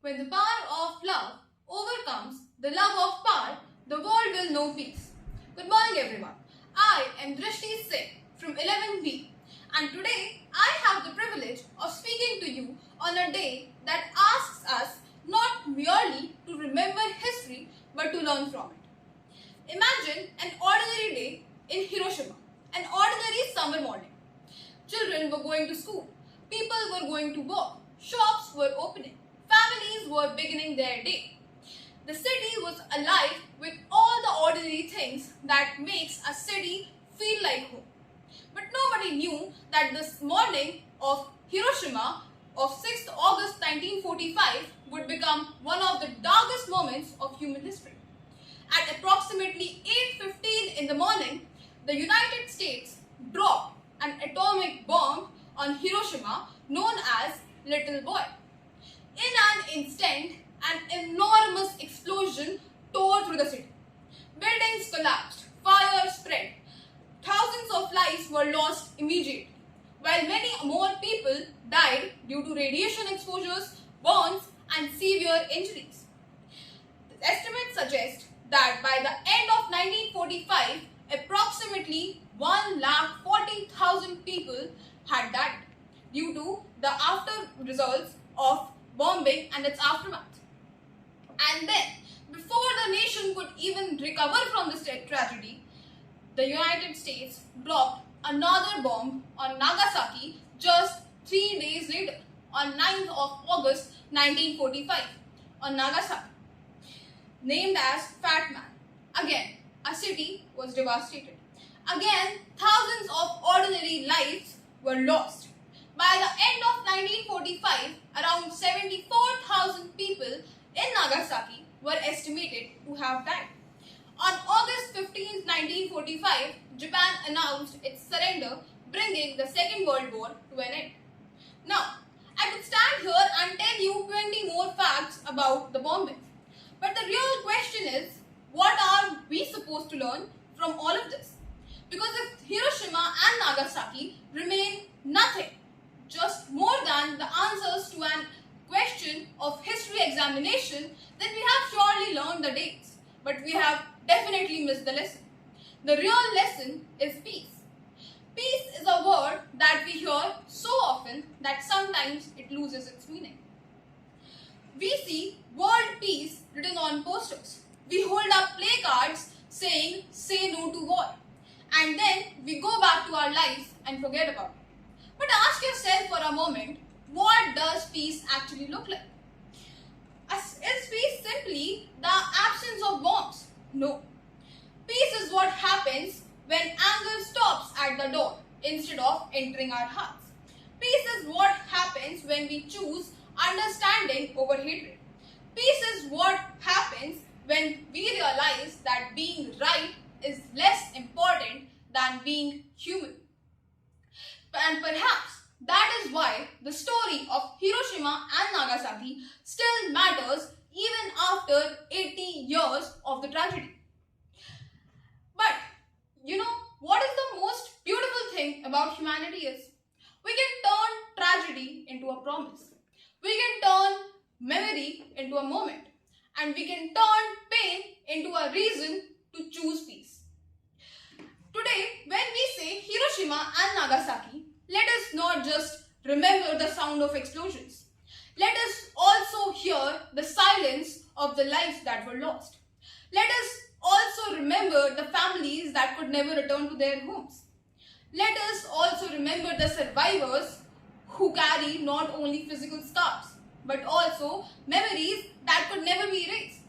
When the power of love overcomes the love of power, the world will know peace. Good morning, everyone. I am Drishti Singh from 11B, and today I have the privilege of speaking to you on a day that asks us not merely to remember history but to learn from it. Imagine an ordinary day in Hiroshima, an ordinary summer morning. Children were going to school, people were going to work, shops were opening, families were beginning their day. The city was alive with all the ordinary things that makes a city feel like home. But nobody knew that this morning of Hiroshima of 6th August 1945 would become one of the darkest moments of human history. At approximately 8:15 in the morning, the United States dropped an atomic bomb on Hiroshima known as Little Boy. In an instant, an enormous explosion tore through the city. Buildings collapsed, fire spread, thousands of lives were lost immediately, while many more people died due to radiation exposures, burns, and severe injuries. The estimates suggest that by the end of 1945, approximately 1,40,000 people had died due to the after results of bombing and its aftermath. And then, before the nation could even recover from this tragedy, the United States dropped another bomb on Nagasaki just 3 days later, on 9th of August 1945, on Nagasaki, named as Fat Man. Again, a city was devastated. Again, thousands of ordinary lives were lost. By the end of 1945, around 74,000 people in Nagasaki were estimated to have died. On August 15, 1945, Japan announced its surrender, bringing the Second World War to an end. Now, I could stand here and tell you 20 more facts about the bombing. But the real question is, what are we supposed to learn from all of this? Because if Hiroshima and Nagasaki remain nothing, just more than the answers to an question of history examination, then we have surely learned the dates, but we have definitely missed the lesson. The real lesson is peace. Peace is a word that we hear so often that sometimes it loses its meaning. We see world peace written on posters. We hold up placards saying, "Say no to war." And then we go back to our lives and forget about it. But ask yourself for a moment, what does peace actually look like? Is peace simply the absence of bombs? No. Peace is what happens when anger stops at the door instead of entering our hearts. Peace is what happens when we choose understanding over hatred. Peace is what happens when we realize that being right is less important than being human. And perhaps that is why the story of Hiroshima and Nagasaki still matters even after 80 years of the tragedy. But you know what is the most beautiful thing about humanity is? We can turn tragedy into a promise. We can turn memory into a moment. And we can turn pain into a reason to choose peace. Today, when we say Hiroshima and Nagasaki, let us not just remember the sound of explosions. Let us also hear the silence of the lives that were lost. Let us also remember the families that could never return to their homes. Let us also remember the survivors who carry not only physical scars, but also memories that could never be erased.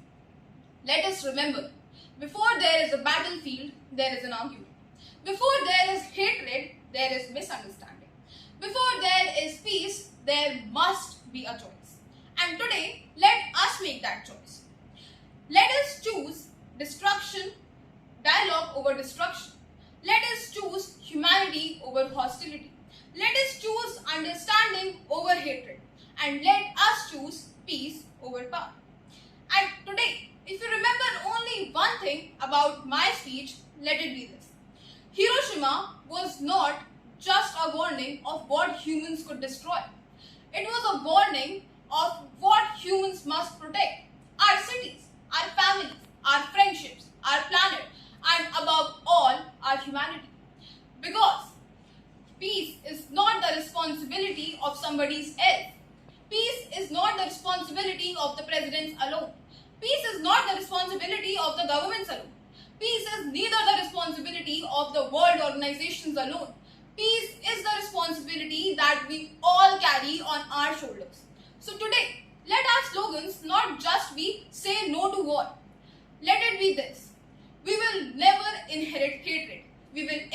Let us remember, before there is a battlefield, there is an argument. Before there is hatred, there is misunderstanding. Before there is peace, there must be a choice. And today, let us make that choice. Let us choose destruction, dialogue over destruction. Let us choose humanity over hostility. Let us choose understanding over hatred. And let us choose peace over power. And today, if you remember only one thing about my speech, let it be this. Hiroshima was not just a warning of what humans could destroy. It was a warning of what humans must protect: our cities, our families, our friendships, our planet, and above all, our humanity. Because peace is not the responsibility of somebody else. Peace is not the responsibility of the presidents alone. Peace is not the responsibility of the governments alone. Peace is neither the responsibility of the world organizations alone. Peace is the responsibility that we all carry on our shoulders. So today, let our slogans not just be "say no to war." Let it be this: we will never inherit hatred. We will